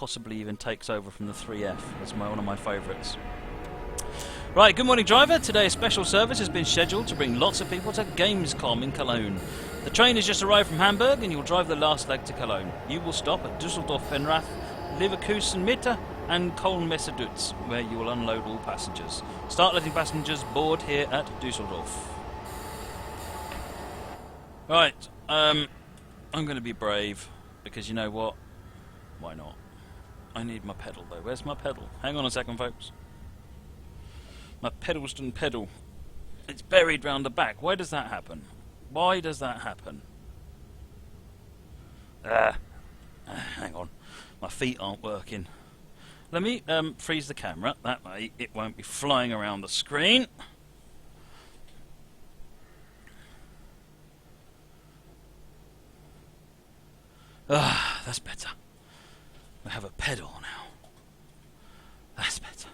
possibly even takes over from the 3F. That's one of my favourites. Right, good morning driver. Today a special service has been scheduled to bring lots of people to Gamescom in Cologne. The train has just arrived from Hamburg and you'll drive the last leg to Cologne. You will stop at Dusseldorf Benrath, Leverkusen Mitte and Cologne Dusseldorf, where you will unload all passengers. Start letting passengers board here at Dusseldorf. Right, I'm going to be brave, because you know what? Why not? I need my pedal though. Where's my pedal? Hang on a second, folks. My pedalston pedal. It's buried round the back. Why does that happen? Why does that happen? Hang on. My feet aren't working. Let me freeze the camera. That way it won't be flying around the screen. That's better. We have a pedal now. That's better.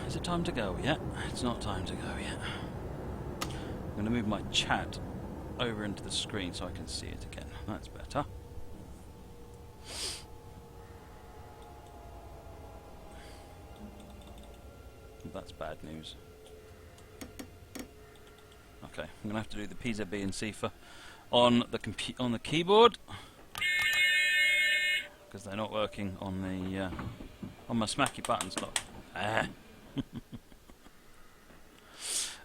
Is it time to go yet? It's not time to go yet. I'm going to move my chat over into the screen so I can see it again. That's better. That's bad news. Okay, I'm going to have to do the Pisa B and Cifa on the keyboard because they're not working on the on my smacky buttons. Look.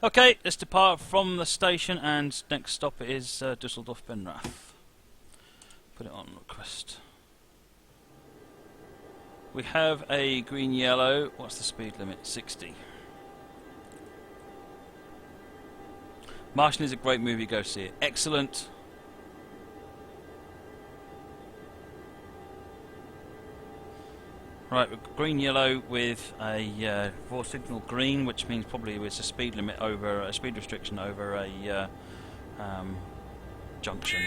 Okay, let's depart from the station, and next stop is Dusseldorf Benrath. Put it on request. We have a green yellow. What's the speed limit? 60. Martian is a great movie, go see it. Excellent. Right, green yellow with a 4 signal green, which means probably it's a speed limit over a speed restriction over a junction.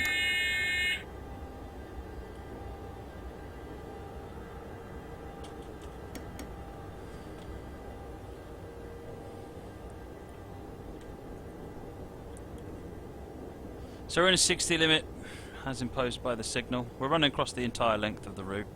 So we're in a 60 limit as imposed by the signal. We're running across the entire length of the route.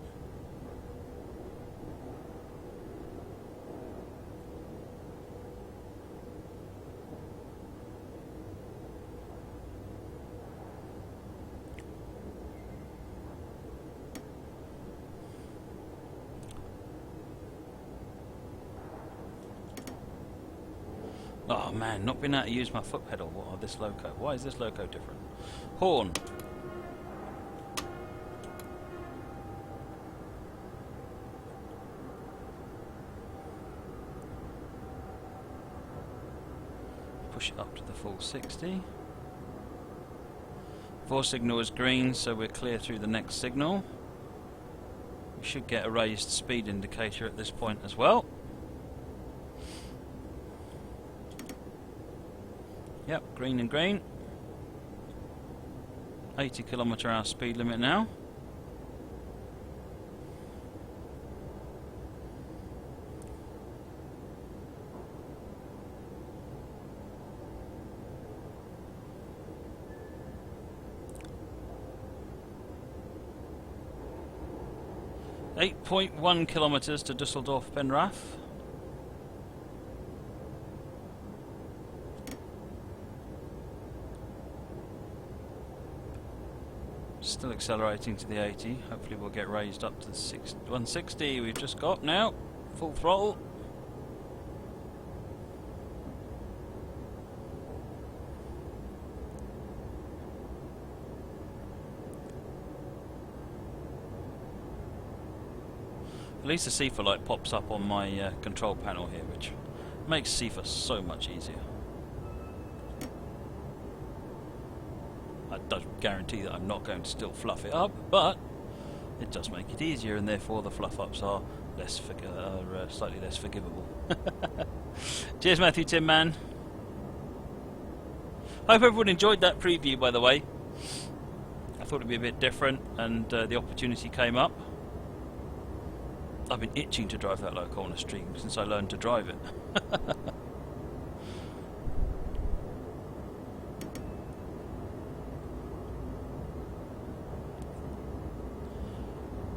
Oh man, not being able to use my foot pedal. What are this loco? Why is this loco different? Horn. Push it up to the full 60. 4 signal is green, so we're clear through the next signal. We should get a raised speed indicator at this point as well. Yep, green and green. 80 km/h speed limit now. .1 kilometers to Dusseldorf Benrath. Still accelerating to the 80. Hopefully we'll get raised up to the 160 we've just got now. Full throttle. At least the Cifa light pops up on my control panel here, which makes Cifa so much easier. I don't guarantee that I'm not going to still fluff it up, but it does make it easier, and therefore the fluff ups are less slightly less forgivable. Cheers, Matthew Tim Man. Hope everyone enjoyed that preview, by the way. I thought it'd be a bit different, and the opportunity came up. I've been itching to drive that low corner stream since I learned to drive it.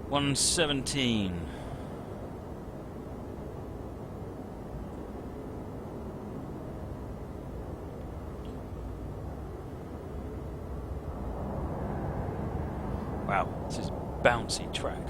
117. Wow, this is bouncy track.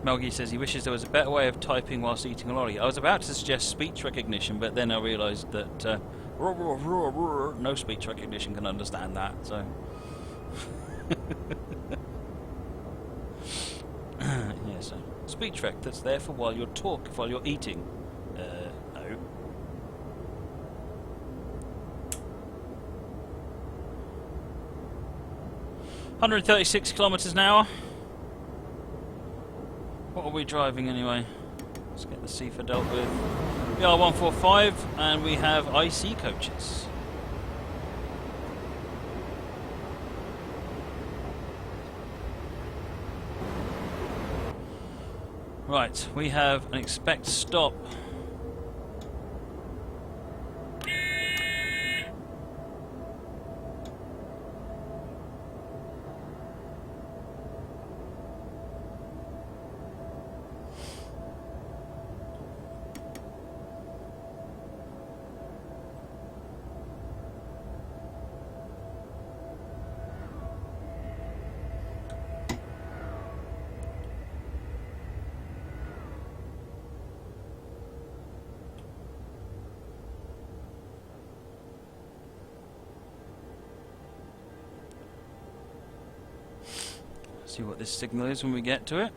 Melgy says he wishes there was a better way of typing whilst eating a lolly. I was about to suggest speech recognition, but then I realised that no speech recognition can understand that, so... yeah, so speech rec, that's there for while you're eating. No. ...136 kilometres an hour. What are we driving anyway? Let's get the CIFA dealt with. BR145, and we have IC coaches. Right, we have an expect stop. See what this signal is when we get to it.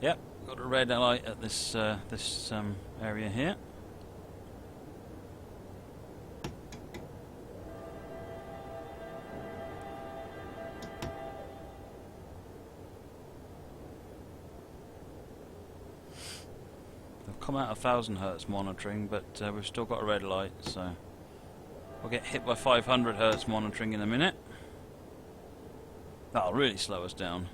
Yep, got a red light at this area here. Come out 1000 Hertz monitoring, but we've still got a red light, so we'll get hit by 500 Hertz monitoring in a minute. That'll really slow us down.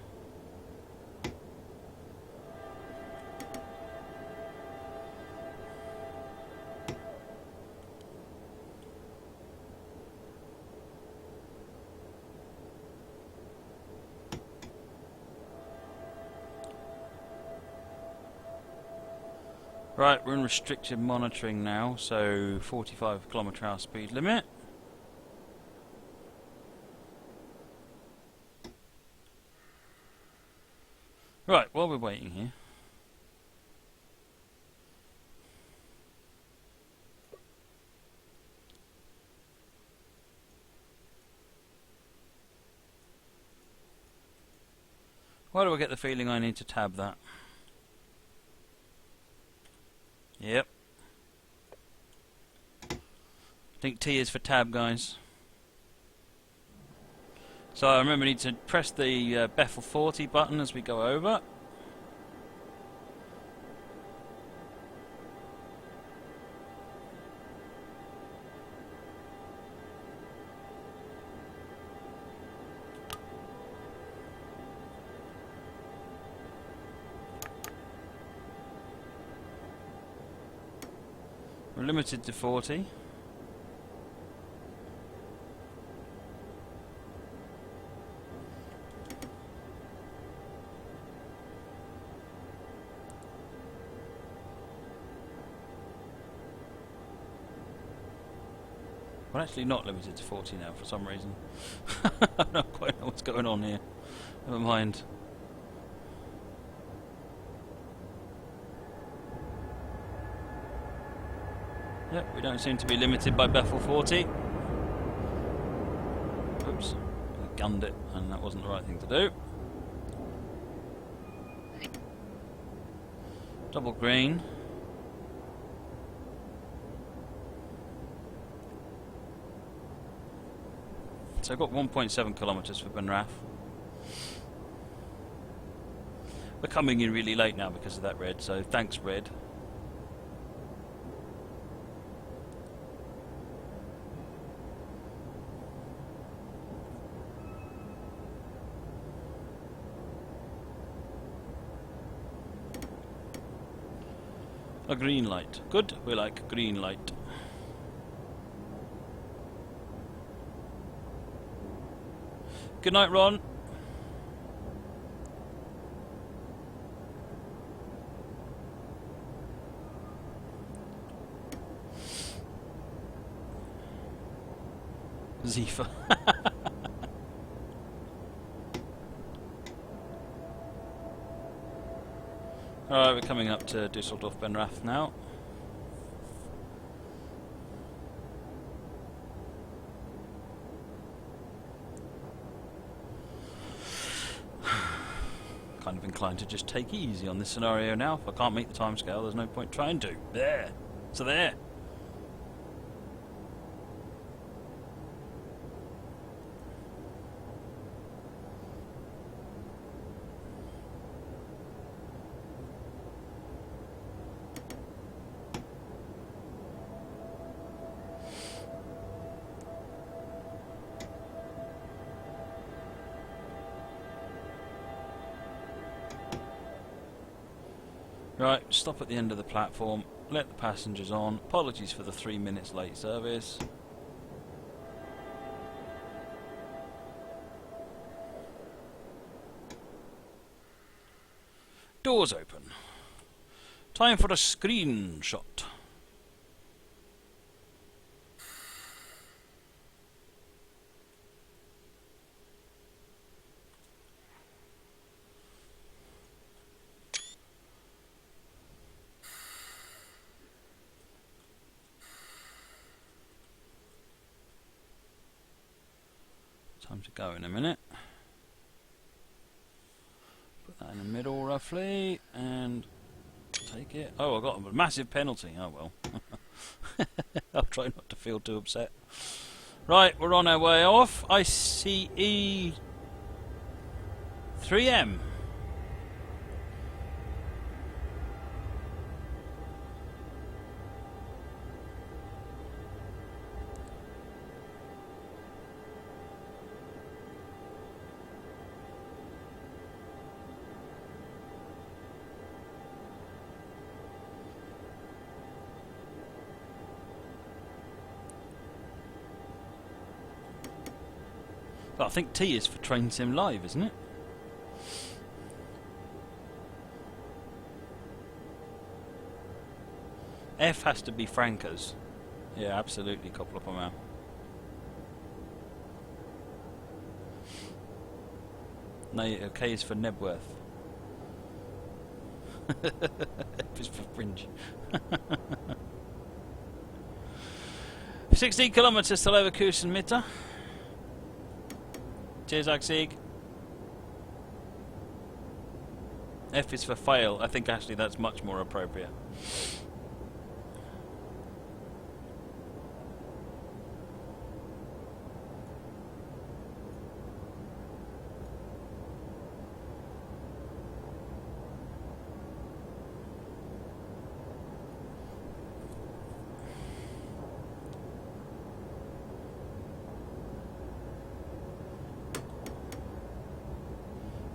Right, we're in restricted monitoring now, so 45 km/h speed limit. Right, while we're waiting here, why do I get the feeling I need to tab that? Yep. I think T is for tab, guys. So I remember I need to press the Bethel 40 button as we go over. We're limited to 40. We're actually not limited to 40 now for some reason. I don't quite know what's going on here. Never mind. Yep, we don't seem to be limited by Bethel 40. Oops, I gunned it, and that wasn't the right thing to do. Double green. So I've got 1.7 kilometres for Benrath. We're coming in really late now because of that red, so thanks red. A green light. Good, we like green light. Good night, Ron. Zifa. Alright, we're coming up to Dusseldorf Benrath now. Kind of inclined to just take it easy on this scenario now. If I can't meet the timescale, there's no point trying to. There! So there! Right, stop at the end of the platform, let the passengers on. Apologies for the 3 minutes late service. Doors open. Time for a screenshot. Time to go in a minute. Put that in the middle roughly and take it. Oh, I got a massive penalty. Oh well. I'll try not to feel too upset. Right, we're on our way off. ICE 3M. I think T is for Train Sim Live, isn't it? F has to be Franca's. Yeah, absolutely, couple up on out. No, K is for Nebworth. F is for Fringe. 16 kilometres to Leverkusen Mitte. Cheers, Axig. F is for fail. I think actually that's much more appropriate.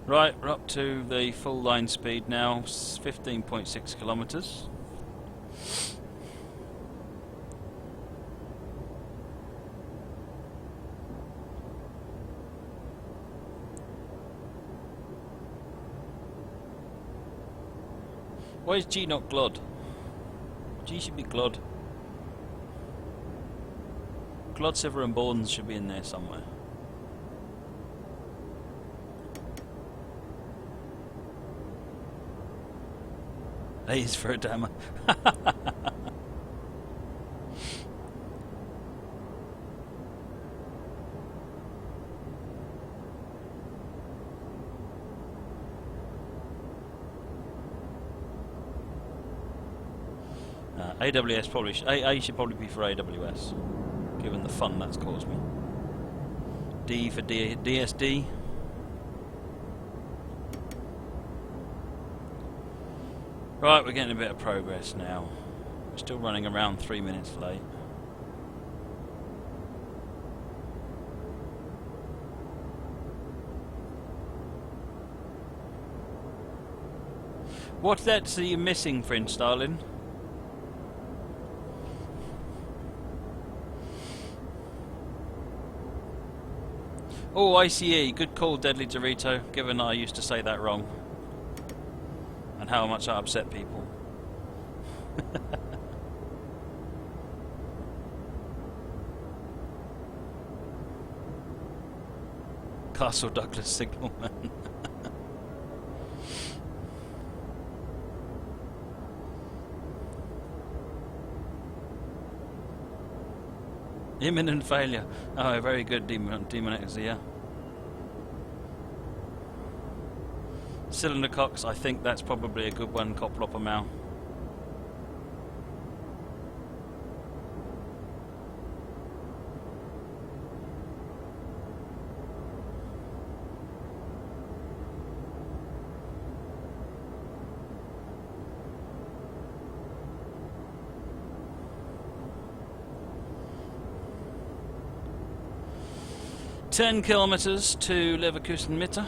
Right, we're up to the full line speed now, 15.6 kilometres. Why is G not Glod? G should be Glod. Glod, Siver and Bournes should be in there somewhere. A is for a dammer. AWS probably A should probably be for AWS, given the fun that's caused me. D for DSD. Right, we're getting a bit of progress now. We're still running around 3 minutes late. What debts are you missing, Fringe Starlin? Oh, ICE. Good call, Deadly Dorito, given I used to say that wrong. And how much I upset people. Castle Douglas Signalman. Imminent failure. Oh, very good, Demon X, yeah. Cylinder cocks, I think that's probably a good one, Coplopper Mal. $10 kilometers to Leverkusen Mitte.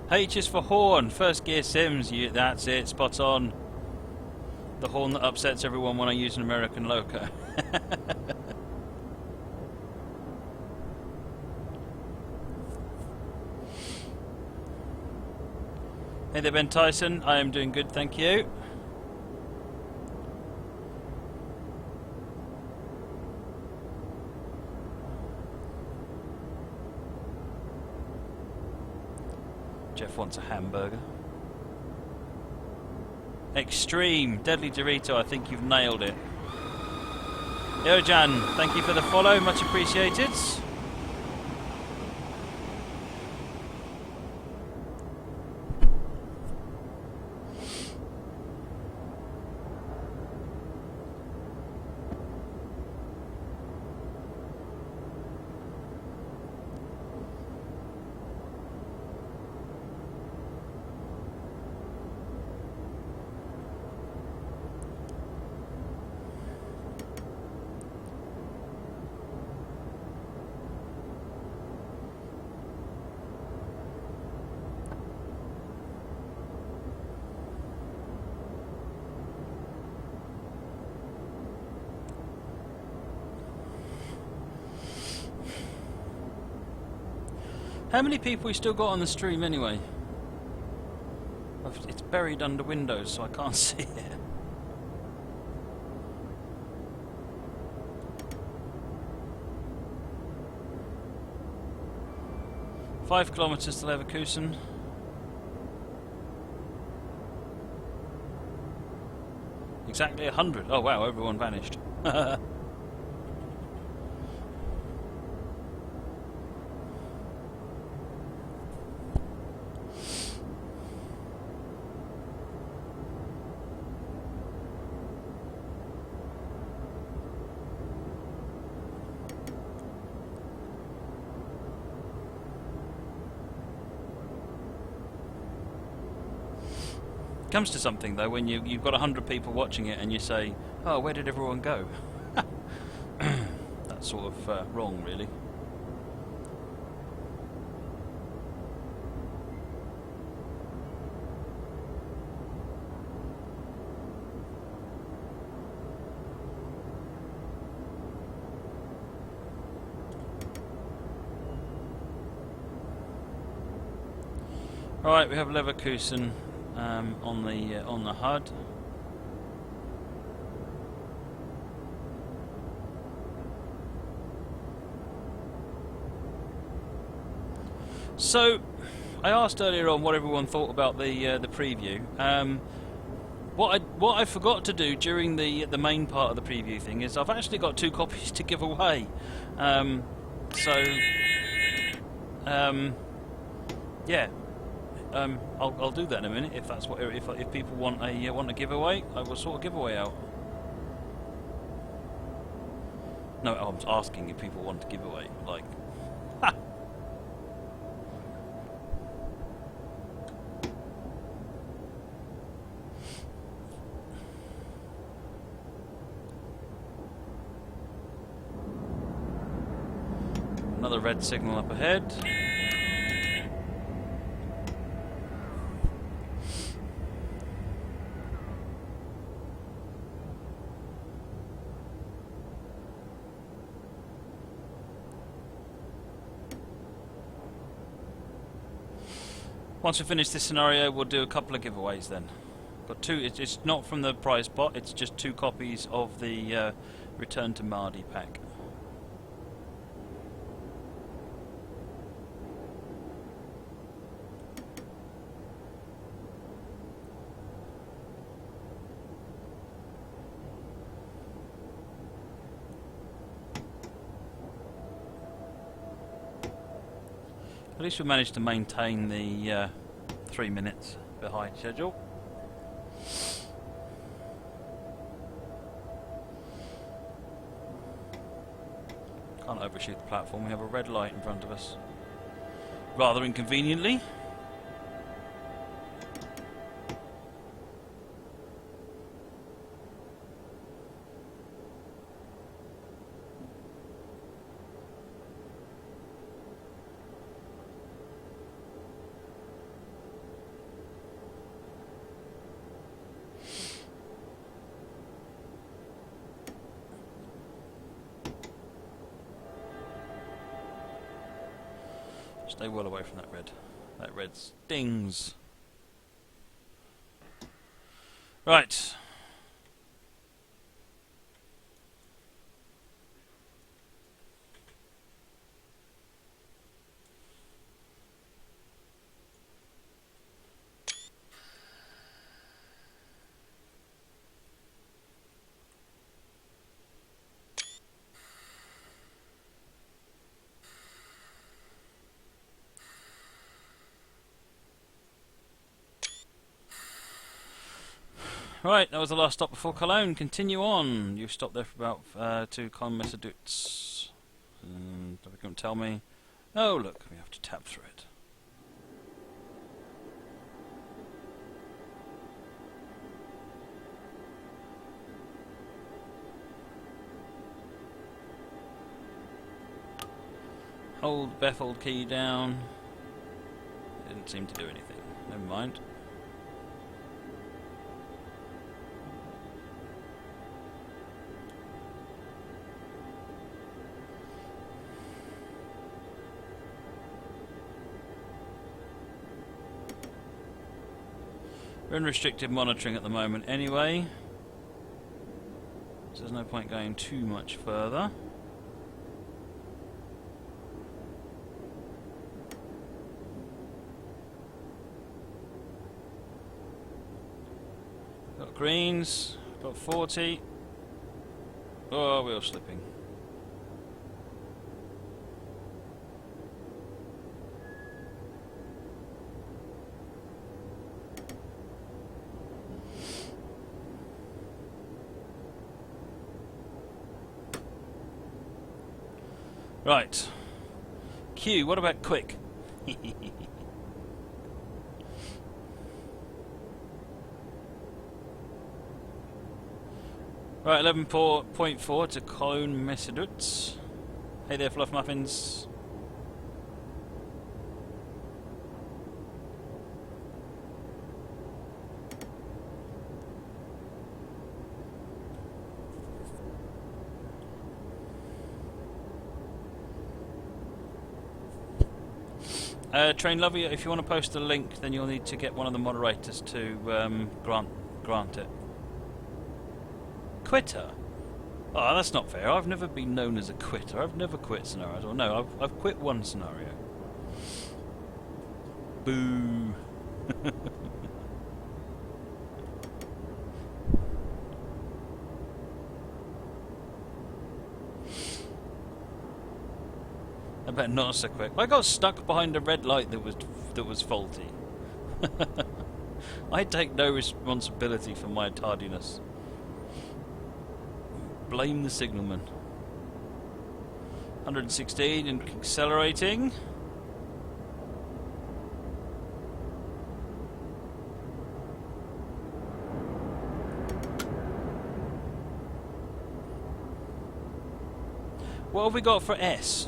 H is for horn. First gear Sims. That's it. Spot on. The horn that upsets everyone when I use an American loco. Hey there, Ben Tyson. I am doing good, thank you. Jeff wants a hamburger. Extreme. Deadly Dorito, I think you've nailed it. Yojan, thank you for the follow, much appreciated. How many people we still got on the stream anyway? It's buried under Windows, so I can't see it. Five kilometers to Leverkusen. Exactly 100. Oh wow, everyone vanished. Comes to something though when you've got 100 people watching it and you say, oh, where did everyone go? That's sort of wrong, really. All right, we have Leverkusen on the HUD. So, I asked earlier on what everyone thought about the preview. What I forgot to do during the main part of the preview thing is I've actually got 2 copies to give away. Yeah. I'll do that in a minute if that's what if people want a giveaway. I will sort a giveaway out. No, I'm asking if people want a giveaway. Like, ha. Another red signal up ahead. Once we finish this scenario, we'll do a couple of giveaways then. Got 2, it's not from the prize pot, it's just 2 copies of the Return to Mardi pack. At least we managed to maintain the 3 minutes behind schedule. Can't overshoot the platform, we have a red light in front of us. Rather inconveniently. Stay well away from that red. That red stings. Right. Right, that was the last stop before Cologne. Continue on. You stopped there for about to Cologne Dusseldorf. And they couldn't tell me. Oh, look, we have to tap through it. Hold Beffold key down. Didn't seem to do anything. Never mind. We're in restricted monitoring at the moment anyway, so there's no point going too much further. Got greens, got 40. Oh, we're all slipping. Right. Q, what about quick? Right, 11.4 to Cologne Dusseldorf. Hey there, Fluff Muffins. Train Lover, if you want to post a link, then you'll need to get one of the moderators to grant it. Quitter? Oh, that's not fair. I've never been known as a quitter. I've never quit scenarios. Or no, I've quit one scenario. Boo. I bet not so quick. I got stuck behind a red light that was faulty. I take no responsibility for my tardiness. Blame the signalman. 116 and accelerating. What have we got for S?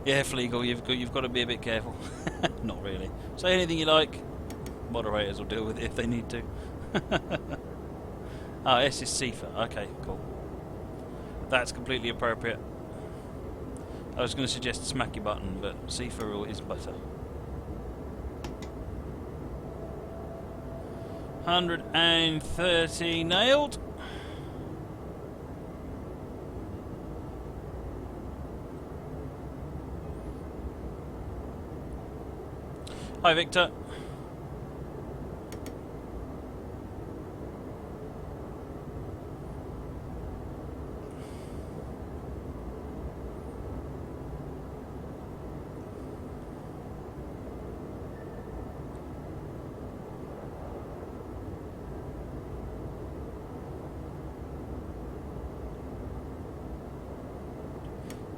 Yeah, Fleagle, you've got to be a bit careful. Not really. Say anything you like. Moderators will deal with it if they need to. Oh, S is Sifa. Okay, cool. That's completely appropriate. I was going to suggest smacky button, but Sifa is better. 130 nailed. Hi, Victor.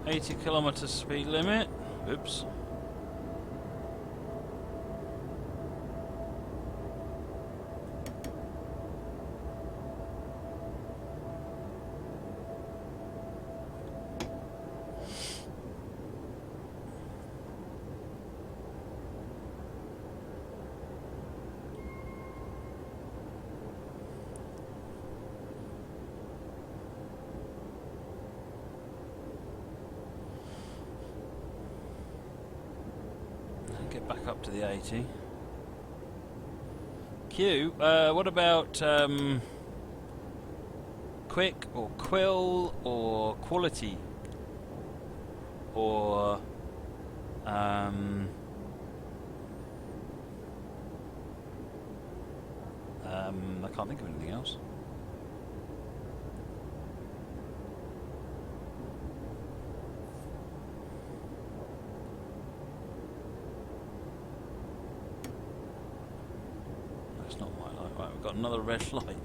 .80 km speed limit. Oops. Get back up to the 80. Q, what about quick or quill or quality or I can't think of anything else. Got another red light.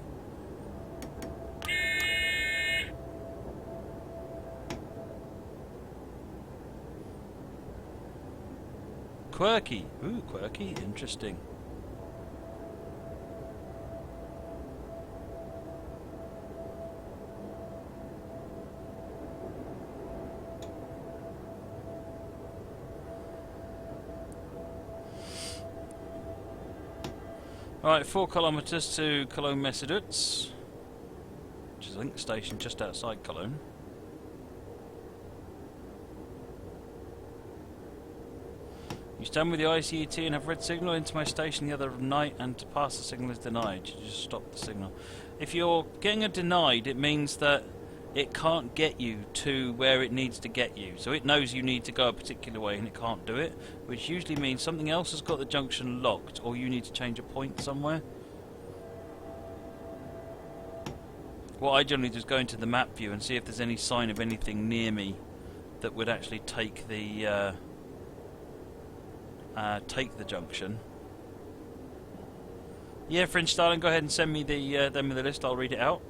Quirky. Ooh, quirky. Interesting. Alright, 4 kilometres to Cologne Dusseldorf, which is a link station just outside Cologne. You stand with the ICET and have red signal into my station the other night, and to pass the signal is denied. You just stop the signal. If you're getting a denied, it means that it can't get you to where it needs to get you. So it knows you need to go a particular way and it can't do it, which usually means something else has got the junction locked, or you need to change a point somewhere. What I generally do is go into the map view and see if there's any sign of anything near me that would actually take the junction. Yeah, French Starling, go ahead and send me the list. I'll read it out.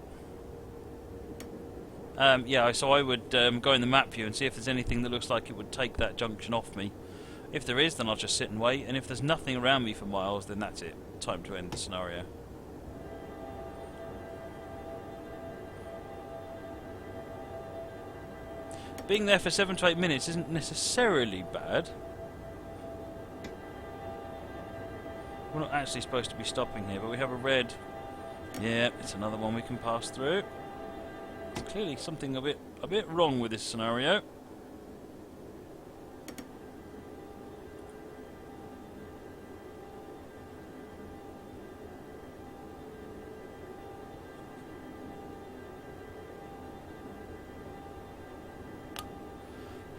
Yeah, so I would go in the map view and see if there's anything that looks like it would take that junction off me. If there is, then I'll just sit and wait, and if there's nothing around me for miles, then that's it. Time to end the scenario. Being there for 7 to 8 minutes isn't necessarily bad. We're not actually supposed to be stopping here, but we have a red. Yeah, it's another one we can pass through. There's clearly something a bit wrong with this scenario.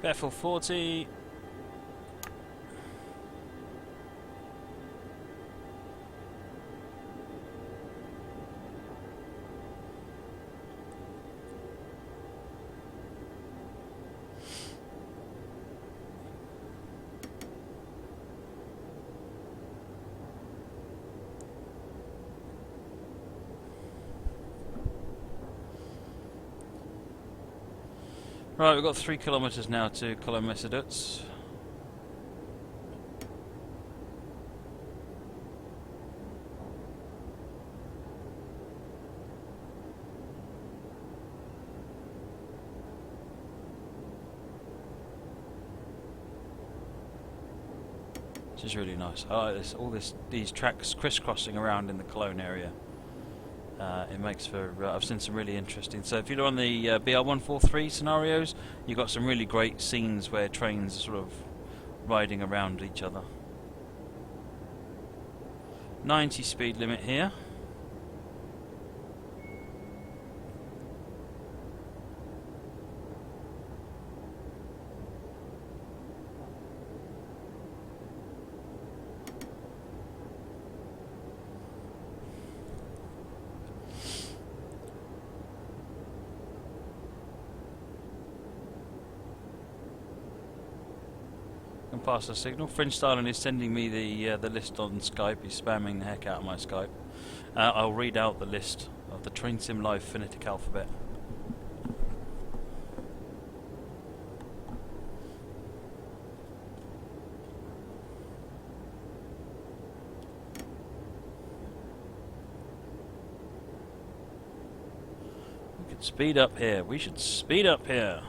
Bethel 40. Right, we've got 3 kilometres now to Cologne Dusseldorf. Which is really nice. I like this. These tracks crisscrossing around in the Cologne area. It makes for. I've seen some really interesting. So if you're on the BR145 scenarios, you've got some really great scenes where trains are sort of riding around each other. 90 speed limit here. Can pass the signal. Fringe Styling is sending me the list on Skype. He's spamming the heck out of my Skype. I'll read out the list of the Train Sim Live phonetic alphabet. We could speed up here. We should speed up here.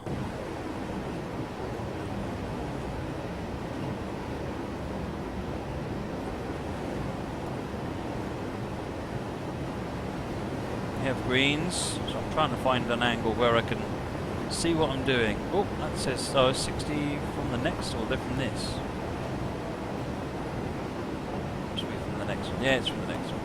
Have greens, so I'm trying to find an angle where I can see what I'm doing. Oh, that says 60 from the next, or they're from this. Must be from the next one. Yeah, it's from the next one.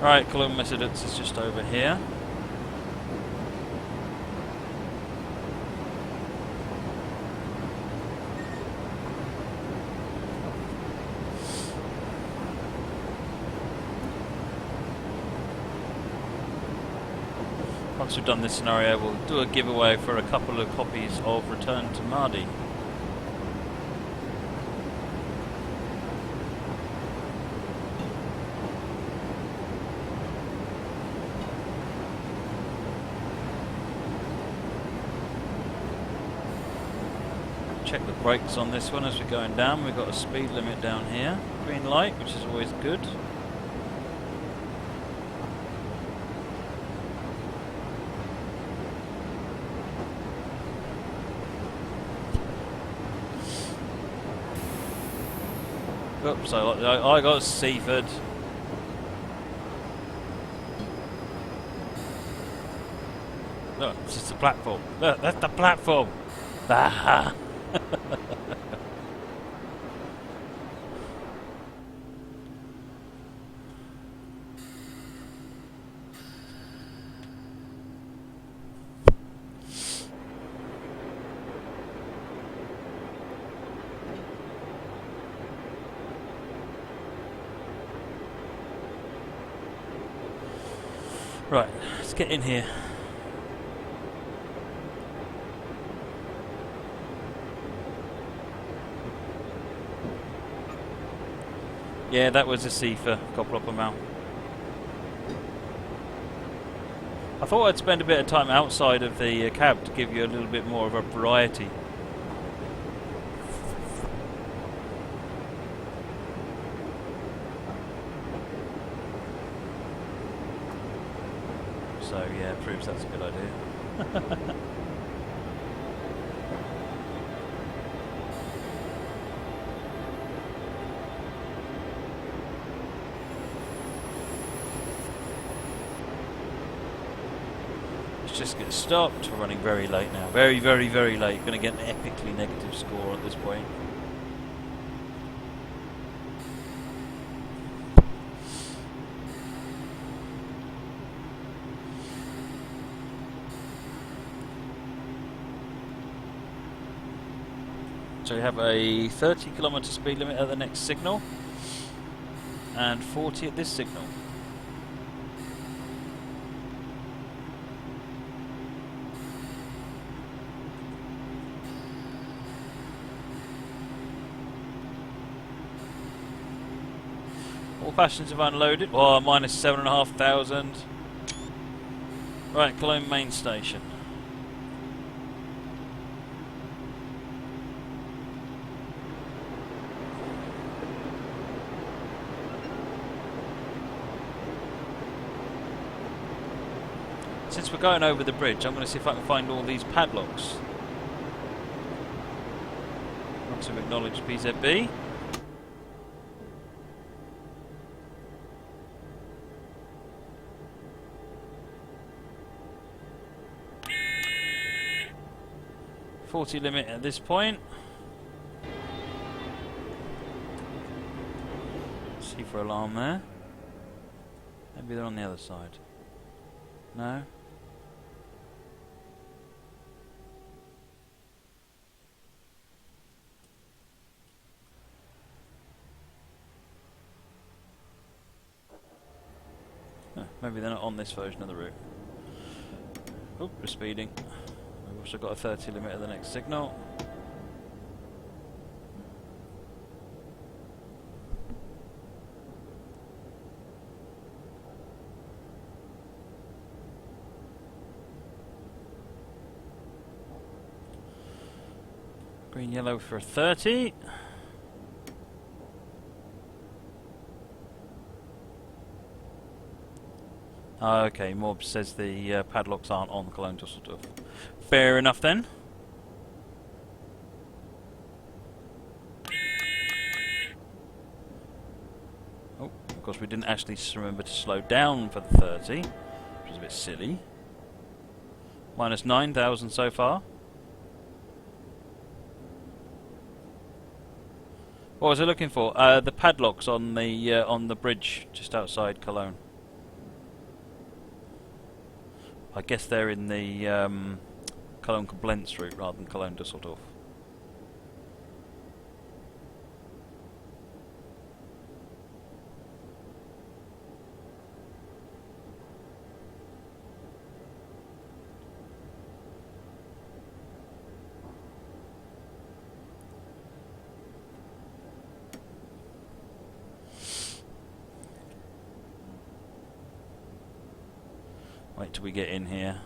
Right, Cologne Dusseldorf is just over here. Once we've done this scenario, we'll do a giveaway for a couple of copies of Return to Mardi. Check the brakes on this one as we're going down. We've got a speed limit down here. Green light, which is always good. Oops, I got Seaford. Look, it's just a platform. Look, that's the platform. Ah. Right, let's get in here. Yeah, that was a Seafer, Koploppermount. I thought I'd spend a bit of time outside of the cab to give you a little bit more of a variety. So yeah, proves that's a good idea. Let's just get stopped. We're running very late now. Very, very, very late. Going to get an epically negative score at this point. So we have a 30 km speed limit at the next signal, and 40 at this signal. All passengers have unloaded. Oh, minus 7,500. Right, Cologne main station. Since we're going over the bridge, I'm going to see if I can find all these padlocks. Once we've acknowledged BZB. .40 limit at this point. See for alarm there. Maybe they're on the other side. No? Maybe they're not on this version of the route. Oh, we're speeding. We've also got a 30 limit at the next signal. Green, yellow for 30. Okay, Morb says the padlocks aren't on Cologne Dusseldorf. Fair enough then. Oh, of course we didn't actually remember to slow down for the 30, which is a bit silly. Minus 9,000 so far. What was I looking for? The padlocks on the bridge just outside Cologne. I guess they're in the Cologne Koblenz route rather than Cologne Dusseldorf. Wait till we get in here.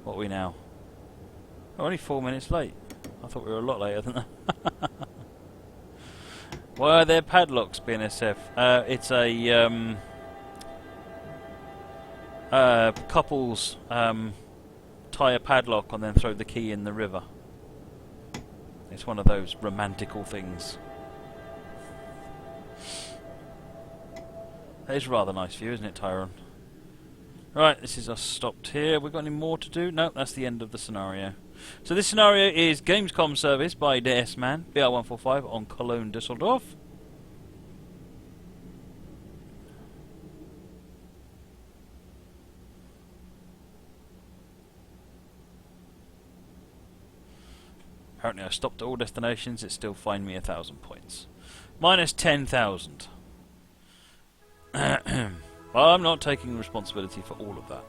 What are we now? We're only 4 minutes late. I thought we were a lot later than that. Why are there padlocks, BNSF? It's a couples tie a padlock and then throw the key in the river. It's one of those romantical things. That is a rather nice view, isn't it, Tyrone? Right, this is us stopped here. We got any more to do? No, that's the end of the scenario. So this scenario is Gamescom service by the S-Man, BR145 on Cologne Dusseldorf. Apparently I stopped at all destinations, it still fined me 1,000 points. Minus 10,000. Well, I'm not taking responsibility for all of that.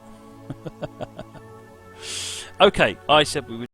Okay, I said we would